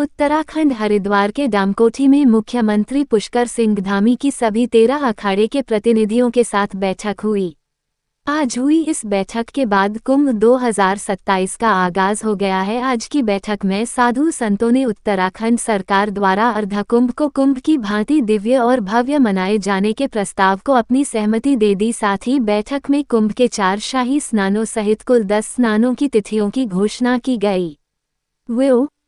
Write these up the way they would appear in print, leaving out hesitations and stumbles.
उत्तराखंड हरिद्वार के डामकोठी में मुख्यमंत्री पुष्कर सिंह धामी की सभी 13 अखाड़े के प्रतिनिधियों के साथ बैठक हुई। आज हुई इस बैठक के बाद कुंभ 2027 का आगाज हो गया है। आज की बैठक में साधु संतों ने उत्तराखंड सरकार द्वारा अर्धकुंभ को कुंभ की भांति दिव्य और भव्य मनाए जाने के प्रस्ताव को अपनी सहमति दे दी। साथ ही बैठक में कुंभ के 4 शाही स्नानों सहित कुल 10 स्नानों की तिथियों की घोषणा की गई।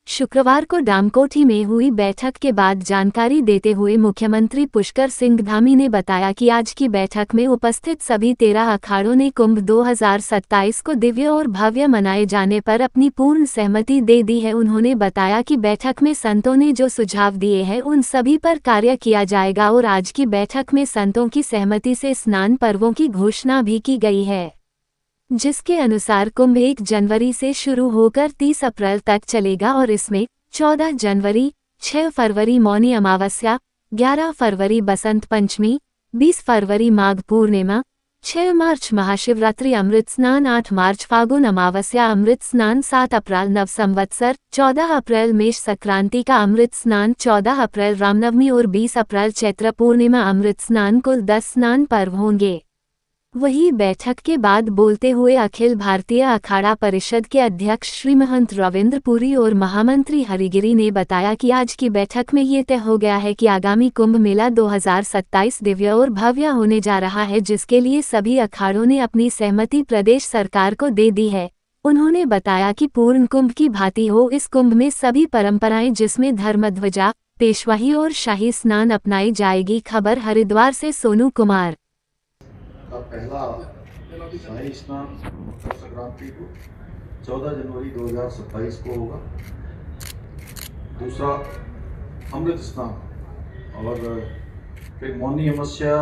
शुक्रवार को डामकोठी में हुई बैठक के बाद जानकारी देते हुए मुख्यमंत्री पुष्कर सिंह धामी ने बताया कि आज की बैठक में उपस्थित सभी 13 अखाड़ों ने कुंभ 2027 को दिव्य और भव्य मनाए जाने पर अपनी पूर्ण सहमति दे दी है। उन्होंने बताया कि बैठक में संतों ने जो सुझाव दिए हैं उन सभी पर कार्य किया जाएगा और आज की बैठक में संतों की सहमति से स्नान पर्वों की घोषणा भी की गई है, जिसके अनुसार कुंभ 1 जनवरी से शुरू होकर 30 अप्रैल तक चलेगा और इसमें 14 जनवरी, 6 फरवरी मौनी अमावस्या, 11 फरवरी बसंत पंचमी, 20 फरवरी माघ पूर्णिमा, 6 मार्च महाशिवरात्रि अमृत स्नान, 8 मार्च फागुन अमावस्या अमृत स्नान, 7 अप्रैल नव संवत्सर, 14 अप्रैल मेष संक्रांति का अमृत स्नान, 14 अप्रैल रामनवमी और 20 अप्रैल चैत्र पूर्णिमा अमृत स्नान, कुल 10 स्नान पर्व होंगे। वहीं बैठक के बाद बोलते हुए अखिल भारतीय अखाड़ा परिषद के अध्यक्ष श्री महंत रविंद्र पुरी और महामंत्री हरिगिरी ने बताया कि आज की बैठक में ये तय हो गया है कि आगामी कुंभ मेला 2027 दिव्य और भव्य होने जा रहा है, जिसके लिए सभी अखाड़ों ने अपनी सहमति प्रदेश सरकार को दे दी है। उन्होंने बताया कि पूर्ण कुंभ की भांति हो इस कुंभ में सभी परंपराएं, जिसमें धर्मध्वजा, पेशवाही और शाही स्नान अपनाई जाएगी। खबर हरिद्वार से सोनू कुमार। का पहला शाही स्नान मकर संक्रांति को 14 जनवरी 2027 को होगा। दूसरा अमृत स्नान और फिर मौनी अमावस्या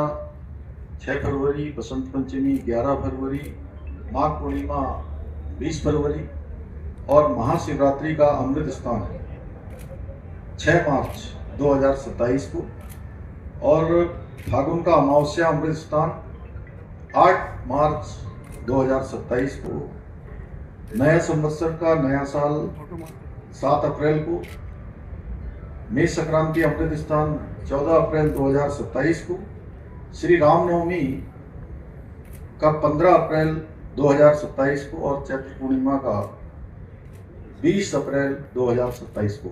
6 फरवरी, बसंत पंचमी 11 फरवरी, माघ पूर्णिमा 20 फरवरी और महाशिवरात्रि का अमृत स्नान 6 मार्च 2027 को और फागुन का अमावस्या अमृत स्नान 8 मार्च 2027 को, नया संवत्सर का नया साल 7 अप्रैल को, मेष संक्रांति अमृत स्नान 14 अप्रैल 2027 को, श्री रामनवमी का 15 अप्रैल 2027 को और चैत्र पूर्णिमा का 20 अप्रैल 2027 को।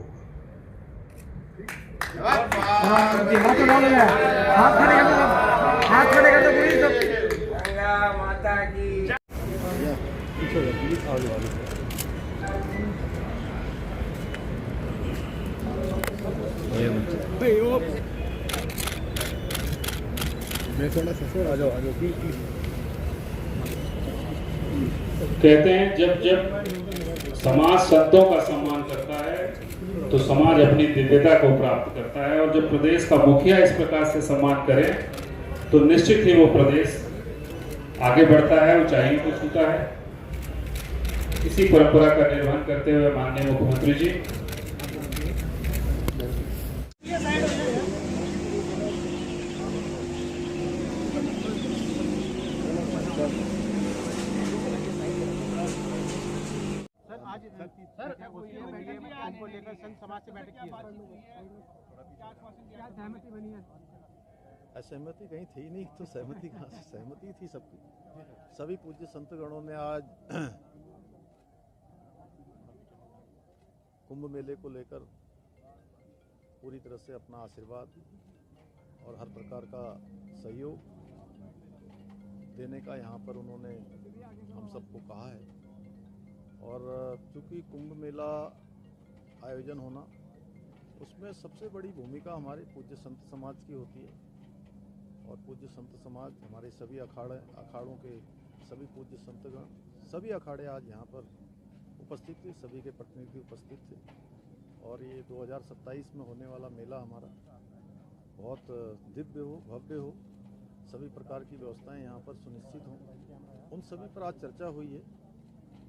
कहते हैं जब जब समाज संतों का सम्मान करता है तो समाज अपनी दिव्यता को प्राप्त करता है, और जब प्रदेश का मुखिया इस प्रकार से सम्मान करे तो निश्चित ही वो प्रदेश आगे बढ़ता है, ऊंचाइयों को छूता है। इसी परंपरा का निर्वहन करते हुए माननीय मुख्यमंत्री जी उनको लेकर संत समाज से बैठक की सहमति बनी है। असहमति कहीं थी नहीं, तो सहमति कहाँ से? सहमति थी सबकी। सभी पूज्य संतगणों ने आज कुंभ मेले को लेकर पूरी तरह से अपना आशीर्वाद और हर प्रकार का सहयोग देने का यहाँ पर उन्होंने हम सबको कहा है। और चूँकि कुंभ मेला आयोजन होना, उसमें सबसे बड़ी भूमिका हमारे पूज्य संत समाज की होती है। और पूज्य संत समाज हमारे सभी अखाड़ों के सभी पूज्य संतगण, सभी अखाड़े आज यहाँ पर उपस्थित थे, सभी के प्रतिनिधि उपस्थित थे। और ये 2027 में होने वाला मेला हमारा बहुत दिव्य हो, भव्य हो, सभी प्रकार की व्यवस्थाएं यहाँ पर सुनिश्चित हों, उन सभी पर आज चर्चा हुई है।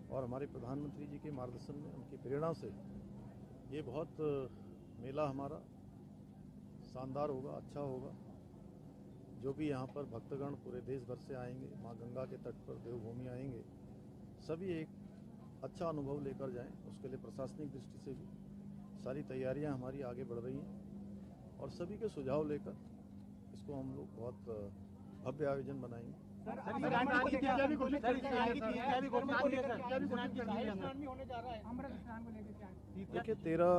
और हमारे प्रधानमंत्री जी के मार्गदर्शन में, उनकी प्रेरणा से ये बहुत मेला हमारा शानदार होगा, अच्छा होगा। जो भी यहाँ पर भक्तगण पूरे देश भर से आएंगे, माँ गंगा के तट पर देवभूमि आएंगे, सभी एक अच्छा अनुभव लेकर जाएं, उसके लिए प्रशासनिक दृष्टि से भी सारी तैयारियां हमारी आगे बढ़ रही हैं और सभी के सुझाव लेकर इसको हम लोग बहुत भव्य आयोजन बनाएंगे। देखिए 13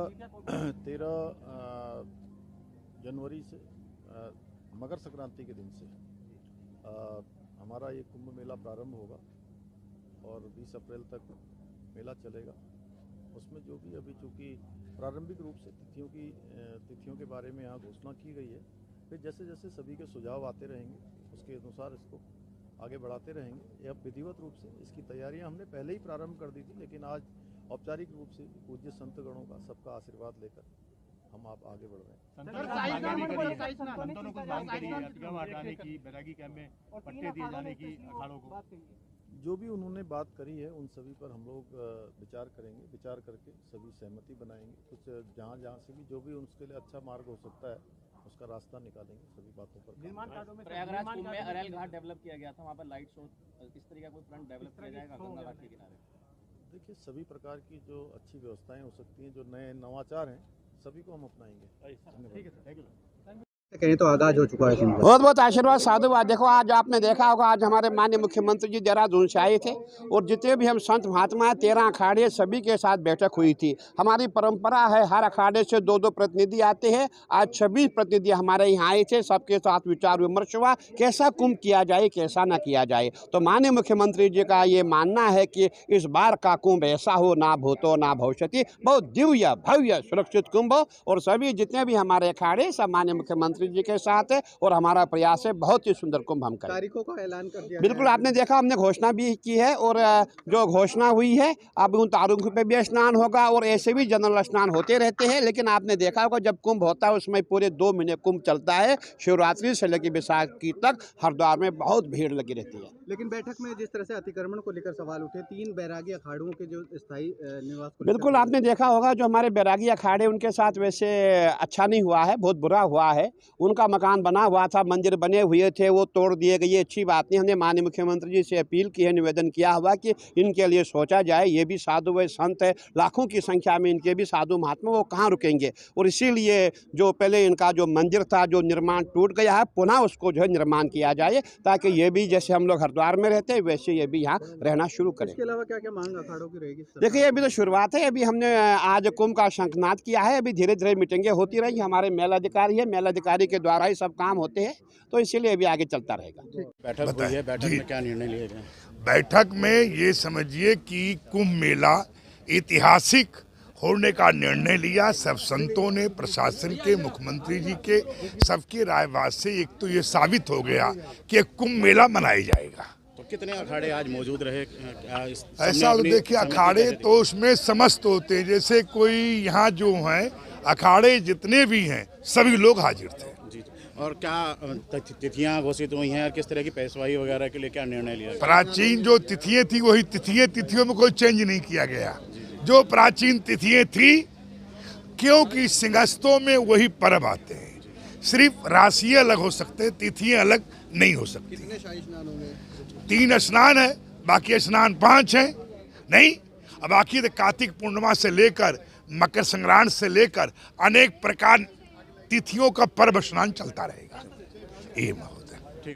जनवरी से मकर संक्रांति के दिन से हमारा ये कुंभ मेला प्रारंभ होगा और 20 अप्रैल तक मेला चलेगा। उसमें जो भी अभी चूँकि प्रारंभिक रूप से तिथियों के बारे में यहाँ घोषणा की गई है, फिर जैसे जैसे सभी के सुझाव आते रहेंगे उसके अनुसार इसको आगे बढ़ाते रहेंगे। अब विधिवत रूप से इसकी तैयारियां हमने पहले ही प्रारंभ कर दी थी, लेकिन आज औपचारिक रूप से पूज्य संतगणों का सबका आशीर्वाद लेकर हम आप आगे बढ़ रहे हैं। जो भी उन्होंने बात करी है उन सभी पर हम लोग विचार करेंगे, विचार करके सभी सहमति बनाएंगे। कुछ जहाँ से भी जो भी उसके लिए अच्छा मार्ग हो सकता है उसका रास्ता निकालेंगे। सभी बातों पर प्रयागराज कुंभ में अरेल घाट डेवलप किया गया था, वहाँ पर लाइट शो इस तरीके का कोई फ्रंट डेवलप किया जाएगा गंगा घाट के किनारे? देखिए सभी प्रकार की जो अच्छी व्यवस्थाएं हो सकती हैं, जो नए नवाचार हैं, सभी को हम अपनाएंगे। ठीक है सर, थैंक यू। कहीं तो आगाज हो चुका है। बहुत बहुत आशीर्वाद साधुवाद। देखो आज आपने देखा होगा, आज हमारे माननीय मुख्यमंत्री जी देहरादून से आए थे और जितने भी हम संत महात्मा हैं 13 अखाड़े सभी के साथ बैठक हुई थी। हमारी परंपरा है हर अखाड़े से 2-2 प्रतिनिधि आते हैं। आज 26 प्रतिनिधि हमारे यहाँ आए थे, सबके साथ विचार विमर्श हुआ कैसा कुंभ किया जाए कैसा ना किया जाए। तो माननीय मुख्यमंत्री जी का ये मानना है कि इस बार का कुंभ ऐसा हो, ना भूतो ना भविष्यति, बहुत दिव्य भव्य सुरक्षित कुंभ हो और सभी जितने भी हमारे अखाड़े सब माननीय मुख्यमंत्री जी के साथ है और हमारा प्रयास है बहुत ही सुंदर कुंभ हम करें। तारीखों का ऐलान कर दिया। बिल्कुल, आपने देखा हमने घोषणा भी की है और जो घोषणा हुई है अब उन तारीखों पे भी स्नान होगा और ऐसे भी जनरल स्नान होते रहते हैं। लेकिन आपने देखा होगा जब कुंभ होता है उसमें पूरे 2 महीने कुंभ चलता है, शिवरात्रि से लेकर बैसाखी तक हरिद्वार में बहुत भीड़ लगी रहती है। लेकिन बैठक में जिस तरह से अतिक्रमण को लेकर सवाल उठे, 3 बैरागी अखाड़ों के जो स्थायी निवास, बिल्कुल आपने देखा होगा जो हमारे बैरागी अखाड़े उनके साथ वैसे अच्छा नहीं हुआ है, बहुत बुरा हुआ है। उनका मकान बना हुआ था, मंदिर बने हुए थे, वो तोड़ दिए गए, ये अच्छी बात नहीं। हमने माननीय मुख्यमंत्री जी से अपील की है, निवेदन किया हुआ कि इनके लिए सोचा जाए। ये भी साधु है, संत है, लाखों की संख्या में इनके भी साधु महात्मा, वो कहाँ रुकेंगे। और इसीलिए जो पहले इनका जो मंदिर था जो निर्माण टूट गया है, पुनः उसको जो है निर्माण किया जाए ताकि ये भी जैसे हम लोग हरिद्वार में रहते हैं वैसे ये भी यहाँ रहना शुरू करें। इसके अलावा क्या क्या मांग अखाड़ों की रहेगी? देखिए अभी तो शुरुआत है, अभी हमने आज कुंभ का शंखनाद किया है, अभी धीरे धीरे मीटिंगें होती रहेंगी। हमारे मेलाधिकारी है, मेलाधिकारी के द्वारा ही सब काम होते हैं, तो इसीलिए अभी आगे चलता रहेगा। बैठक हुई है, बैठक में क्या निर्णय लिए गए? बैठक में ये समझिए कि कुंभ मेला ऐतिहासिक होने का निर्णय लिया। सब संतों ने, प्रशासन के, मुख्यमंत्री जी के, सबकी रायवाद से एक तो ये साबित हो गया कि कुंभ मेला मनाया जाएगा। तो कितने अखाड़े आज मौजूद रहे? ऐसा तो देखिए अखाड़े तो उसमें समस्त होते हैं, जैसे कोई यहाँ जो हैं अखाड़े जितने भी हैं सभी लोग हाजिर थे। और क्या तिथियां घोषित हुई हैं और किस तरह की पेशवाई वगैरह के लिए क्या निर्णय लिया? प्राचीन जो तिथियां थी वही तिथियों में कोई चेंज नहीं किया गया। जो प्राचीन तिथियां थी, क्योंकि सिंहस्थों में वही पर्व आते हैं, सिर्फ राशि अलग हो सकते हैं, तिथियां अलग नहीं हो सकती। कितने शाही स्नान होंगे? 3 स्नान है, बाकी स्नान 5 हैं। नहीं, अब बाकी तो कार्तिक पूर्णिमा से लेकर मकर संक्रांति से लेकर अनेक प्रकार तिथियों का पर्व स्नान चलता रहेगा।